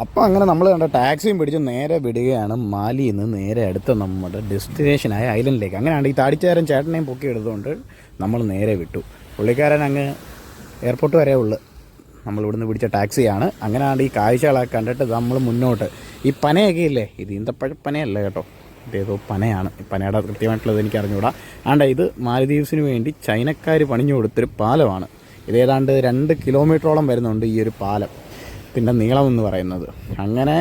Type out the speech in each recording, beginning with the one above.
അപ്പോൾ അങ്ങനെ നമ്മൾ കണ്ട ടാക്സിയും പിടിച്ച് നേരെ വിടുകയാണ് മാലിയിൽ നിന്ന് നേരെ അടുത്ത നമ്മുടെ ഡെസ്റ്റിനേഷനായ ഐലൻഡിലേക്ക്. അങ്ങനെയാണ് ഈ താടിച്ചാരൻ ചേട്ടനെയും പൊക്കി എടുത്തുകൊണ്ട് നമ്മൾ നേരെ വിട്ടു. പുള്ളിക്കാരൻ അങ്ങ് എയർപോർട്ട് വരെ ഉള്ളു. നമ്മളിവിടുന്ന് പിടിച്ച ടാക്സിയാണ്. അങ്ങനെയാണ് ഈ കാഴ്ചകളൊക്കെ കണ്ടിട്ട് നമ്മൾ മുന്നോട്ട്. ഈ പനയൊക്കെ ഇല്ലേ, ഇത് ഈന്തപ്പഴപ്പനയല്ല കേട്ടോ, ഇതേതോ പനയാണ്. ഈ പനയുടെ കൃത്യമായിട്ടുള്ളത് എനിക്ക് അറിഞ്ഞുകൂടാ. ഇത് മാലദ്വീപ്സിന് വേണ്ടി ചൈനക്കാർ പണിഞ്ഞു കൊടുത്തൊരു പാലമാണ്. ഇതേതാണ്ട് 2 കിലോമീറ്ററോളം വരുന്നുണ്ട് ഈ ഒരു പാലം, പിന്നെ നീളമെന്ന് പറയുന്നത്. അങ്ങനെ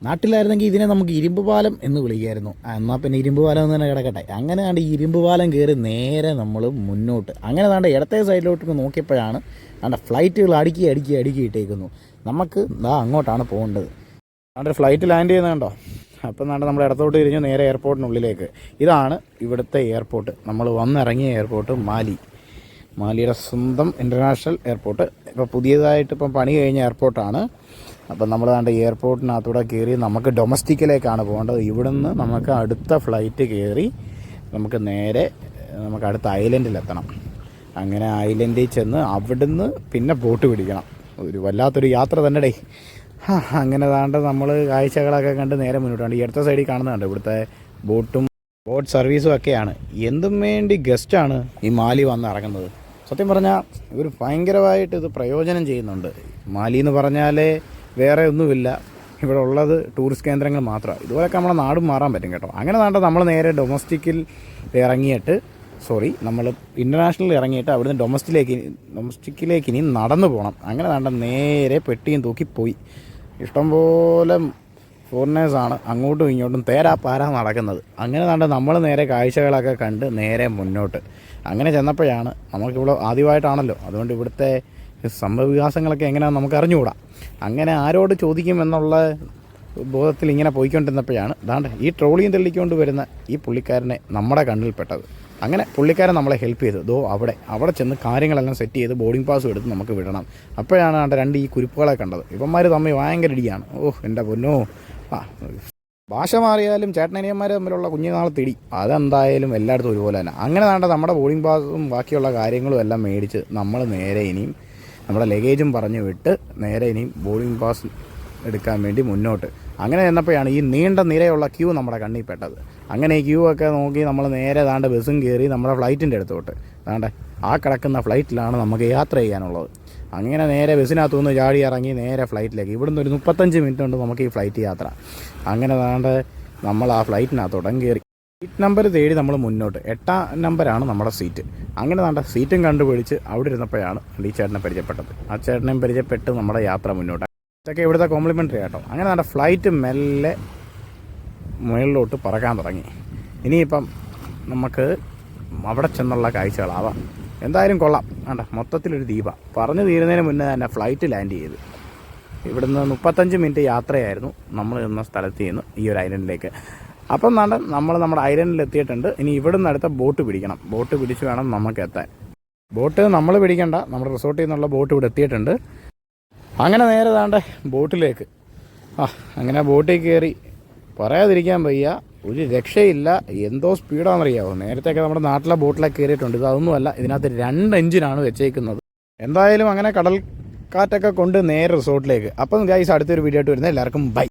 നാട്ടിലായിരുന്നെങ്കിൽ ഇതിനെ നമുക്ക് ഇരുമ്പ് പാലം എന്ന് വിളിക്കായിരുന്നു. എന്നാൽ പിന്നെ ഇരുമ്പ് പാലം എന്ന് തന്നെ കിടക്കട്ടെ. അങ്ങനെയാണ് ഈ ഇരുമ്പ് പാലം കയറി നേരെ നമ്മൾ മുന്നോട്ട്. അങ്ങനെ താണ്ട് ഇടത്തെ സൈഡിലോട്ട് നോക്കിയപ്പോഴാണ് ഫ്ലൈറ്റുകൾ അടുക്കി ഇട്ടേക്കുന്നു. നമുക്ക് അങ്ങോട്ടാണ് പോകേണ്ടത്. ഫ്ലൈറ്റ് ലാൻഡ് ചെയ്യുന്നുണ്ടോ? അപ്പം നമ്മൾ ഇടത്തോട്ട് തിരിഞ്ഞു നേരെ എയർപോർട്ടിനുള്ളിലേക്ക്. ഇതാണ് ഇവിടുത്തെ എയർപോർട്ട്. നമ്മൾ വന്നിറങ്ങിയ എയർപോർട്ട് മാലിയുടെ സ്വന്തം ഇൻ്റർനാഷണൽ എയർപോർട്ട്. ഇപ്പോൾ പുതിയതായിട്ട് പണി കഴിഞ്ഞ എയർപോർട്ടാണ്. അപ്പം നമ്മൾ എയർപോർട്ടിനകത്തൂടെ കയറി നമുക്ക് ഡൊമസ്റ്റിക്കിലേക്കാണ് പോകേണ്ടത്. ഇവിടുന്ന് നമുക്ക് അടുത്ത ഫ്ലൈറ്റ് കയറി നമുക്ക് നേരെ അടുത്ത ഐലൻഡിലെത്തണം. അങ്ങനെ ഐലൻഡിൽ ചെന്ന് അവിടുന്ന് പിന്നെ ബോട്ട് പിടിക്കണം. ഒരു വല്ലാത്തൊരു യാത്ര തന്നെ. അങ്ങനെ നമ്മൾ കാഴ്ചകളൊക്കെ കണ്ട് നേരെ മുന്നോട്ടാണ്. ഈ അടുത്ത സൈഡിൽ കാണുന്നുണ്ട് ഇവിടുത്തെ ബോട്ട് സർവീസും ഒക്കെയാണ്. എന്തും വേണ്ടി ഗസ്റ്റാണ് ഈ മാലി വന്ന് ഇറങ്ങുന്നത്. സത്യം പറഞ്ഞാൽ ഇവർ ഭയങ്കരമായിട്ട് ഇത് പ്രയോജനം ചെയ്യുന്നുണ്ട്. മാലി എന്ന് പറഞ്ഞാൽ വേറെ ഒന്നുമില്ല, ഇവിടെ ഉള്ളത് ടൂറിസ്റ്റ് കേന്ദ്രങ്ങൾ മാത്രമാണ്. ഇതുപോലൊക്കെ നമ്മളെ നാടും മാറാൻ പറ്റും കേട്ടോ. അങ്ങനെ നമ്മൾ നേരെ നമ്മൾ ഇൻ്റർനാഷണൽ ഇറങ്ങിയിട്ട് അവിടുന്ന് ഡൊമസ്റ്റിക്കിലേക്ക് ഇനി നടന്നു പോകണം. അങ്ങനെ നേരെ പെട്ടിയും തൂക്കി പോയി. ഇഷ്ടംപോലെ ഫോറിനേഴ്സാണ് അങ്ങോട്ടും ഇങ്ങോട്ടും പാരാ നടക്കുന്നത്. അങ്ങനെ നമ്മൾ നേരെ കാഴ്ചകളൊക്കെ കണ്ട് നേരെ മുന്നോട്ട്. അങ്ങനെ ചെന്നപ്പോഴാണ് നമുക്കിവിടെ ആദ്യമായിട്ടാണല്ലോ, അതുകൊണ്ട് ഇവിടുത്തെ സംഭവവികാസങ്ങളൊക്കെ എങ്ങനെയാണെന്ന് നമുക്ക് അറിഞ്ഞുകൂടാ. അങ്ങനെ ആരോട് ചോദിക്കുമെന്നുള്ള ബോധത്തിൽ ഇങ്ങനെ പോയിക്കൊണ്ടിരുന്നപ്പോഴാണ് ഈ ട്രോളിയും തള്ളിക്കൊണ്ട് വരുന്ന ഈ പുള്ളിക്കാരനെ നമ്മുടെ കണ്ണിൽപ്പെട്ടത്. അങ്ങനെ പുള്ളിക്കാരൻ നമ്മളെ ഹെൽപ്പ് ചെയ്തു. അവിടെ ചെന്ന് കാര്യങ്ങളെല്ലാം സെറ്റ് ചെയ്ത് ബോർഡിംഗ് പാസും എടുത്ത് നമുക്ക് വിടണം. അപ്പോഴാണ് ഈ കുരുപ്പുകളെ കണ്ടത്. ഇവന്മാർ തമ്മിൽ ഭയങ്കര ഇടിയാണ്. എൻ്റെ പൊന്നോ, ഭാഷ മാറിയാലും ചേട്ടനനിയന്മാർ തമ്മിലുള്ള കുഞ്ഞുനാളെ തിടി അതെന്തായാലും എല്ലായിടത്തും ഒരുപോലെ തന്നെ. അങ്ങനെ നമ്മുടെ ബോർഡിംഗ് പാസും ബാക്കിയുള്ള കാര്യങ്ങളും എല്ലാം മേടിച്ച് നമ്മൾ നേരെ ഇനിയും നമ്മുടെ ലഗേജും പറഞ്ഞു വിട്ട് നേരെ ഇനിയും ബോർഡിംഗ് പാസ് എടുക്കാൻ വേണ്ടി മുന്നോട്ട്. അങ്ങനെ ചെന്നപ്പോഴാണ് ഈ നീണ്ട നിരയുള്ള ക്യൂ നമ്മുടെ കണ്ണിൽ പെട്ടത്. അങ്ങനെ ഈ ക്യൂ ഒക്കെ നോക്കി നമ്മൾ നേരെ ബസ്സും കയറി നമ്മുടെ ഫ്ലൈറ്റിൻ്റെ അടുത്തോട്ട്. ആ കിടക്കുന്ന ഫ്ലൈറ്റിലാണ് നമുക്ക് യാത്ര ചെയ്യാനുള്ളത്. അങ്ങനെ നേരെ ബസ്സിനകത്തു നിന്ന് ചാടി ഇറങ്ങി നേരെ ഫ്ലൈറ്റിലേക്ക്. ഇവിടുന്ന് ഒരു 35 മിനിറ്റ് കൊണ്ട് നമുക്ക് ഈ ഫ്ലൈറ്റ് യാത്ര. അങ്ങനെ നമ്മൾ ആ ഫ്ലൈറ്റിനകത്തോടം കയറി സീറ്റ് നമ്പർ തേടി നമ്മൾ മുന്നോട്ട്. 8ാം നമ്പറാണ് നമ്മുടെ സീറ്റ്. അങ്ങനെ സീറ്റും കണ്ടുപിടിച്ച് അവിടെ ഇരുന്നപ്പോഴാണ് ഈ ചേട്ടനെ പരിചയപ്പെട്ടത്. ആ ചേട്ടനെയും പരിചയപ്പെട്ട് നമ്മുടെ യാത്ര മുന്നോട്ട്. ഇതൊക്കെ ഇവിടുത്തെ കോംപ്ലിമെൻ്ററി ആട്ടോ. അങ്ങനെ ഫ്ലൈറ്റ് മെല്ലെ മുകളിലോട്ട് പറക്കാൻ തുടങ്ങി. ഇനിയിപ്പം നമുക്ക് അവിടെ ചെന്നുള്ള കാഴ്ചകളാവാം. എന്തായാലും കൊള്ളാം. മൊത്തത്തിലൊരു ദീപ. പറഞ്ഞു തീരുന്നതിന് മുന്നേ തന്നെ ഫ്ലൈറ്റ് ലാൻഡ് ചെയ്തു. ഇവിടുന്ന് 35 മിനിറ്റ് യാത്രയായിരുന്നു നമ്മൾ നിന്ന സ്ഥലത്ത് നിന്ന് ഈ ഒരു ഐലൻഡിലേക്ക്. അപ്പം നമ്മൾ നമ്മുടെ ഐലൻഡിൽ എത്തിയിട്ടുണ്ട്. ഇനി ഇവിടുന്ന് അടുത്ത ബോട്ട് പിടിക്കണം. ബോട്ട് പിടിച്ച് വേണം നമുക്ക് എത്താൻ. ബോട്ട് നമ്മൾ പിടിക്കണ്ട, നമ്മുടെ റിസോർട്ടിൽ നിന്നുള്ള ബോട്ട് ഇവിടെ എത്തിയിട്ടുണ്ട്. അങ്ങനെ നേരെ ബോട്ടിലേക്ക്. അങ്ങനെ ബോട്ടിൽ കയറി പറയാതിരിക്കാൻ വയ്യ, ഒരു രക്ഷയില്ല. എന്തോ സ്പീഡാണെന്നറിയാമോ. നേരത്തെയൊക്കെ നമ്മുടെ നാട്ടിലെ ബോട്ടിലൊക്കെ കയറിയിട്ടുണ്ട്. ഇതൊന്നുമല്ല, ഇതിനകത്ത് 2 എഞ്ചിനാണ് വെച്ചേക്കുന്നത്. എന്തായാലും അങ്ങനെ കടൽ കാറ്റൊക്കെ കൊണ്ട് നേരെ റിസോർട്ടിലേക്ക്. അപ്പം ഗൈസ്, അടുത്തൊരു വീഡിയോ ആയിട്ട് വരുന്നത്. എല്ലാവർക്കും ബൈ.